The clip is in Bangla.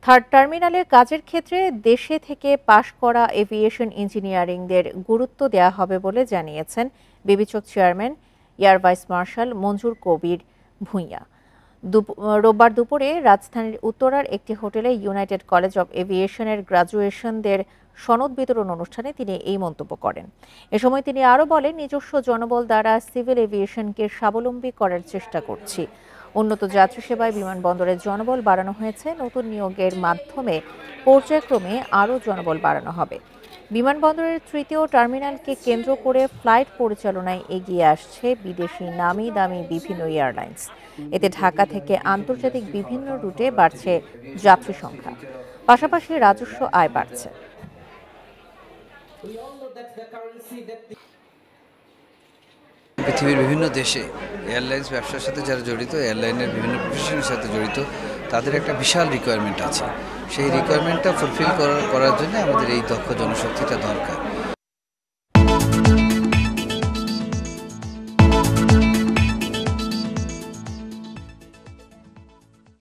থার্ড টার্মিনালে কাজের ক্ষেত্রে দেশে থেকে পাশ করা এভিয়েশন ইঞ্জিনিয়ারিংদের গুরুত্ব দেওয়া হবে বলে জানিয়েছেন বিবেচক চেয়ারম্যান এয়ার ভাইস মার্শাল মঞ্জুর কবির ভূঁইয়া। রোববার দুপুরে রাজধানীর উত্তরার একটি হোটেলে ইউনাইটেড কলেজ অব এভিয়েশনের গ্র্যাজুয়েশনদের সনদ বিতরণ অনুষ্ঠানে তিনি এই মন্তব্য করেন। এ সময় তিনি আরও বলেন, নিজস্ব জনবল দ্বারা সিভিল এভিয়েশনকে স্বাবলম্বী করার চেষ্টা করছি। উন্নত যাত্রী সেবায় বিমানবন্দরের জনবল বাড়ানো হয়েছে। নতুন নিয়োগের মাধ্যমে পর্যায়ক্রমে আরও জনবল বাড়ানো হবে। বিমানবন্দরের তৃতীয় টার্মিনালকে কেন্দ্র করে ফ্লাইট পরিচালনায় এগিয়ে আসছে বিদেশি নামি দামি বিভিন্ন এয়ারলাইন্স। এতে ঢাকা থেকে আন্তর্জাতিক বিভিন্ন রুটে বাড়ছে যাত্রী সংখ্যা, পাশাপাশি রাজস্ব আয় বাড়ছে। পৃথিবীর বিভিন্ন দেশে এয়ারলাইন্স ব্যবসার সাথে যারা জড়িত, এয়ারলাইনের বিভিন্ন প্রফেশনের সাথে জড়িত, তাদের একটা বিশাল রিকোয়ারমেন্ট আছে। সেই রিকোয়ারমেন্টটা ফুলফিল করার জন্য আমাদের এই দক্ষ জনশক্তিটা দরকার।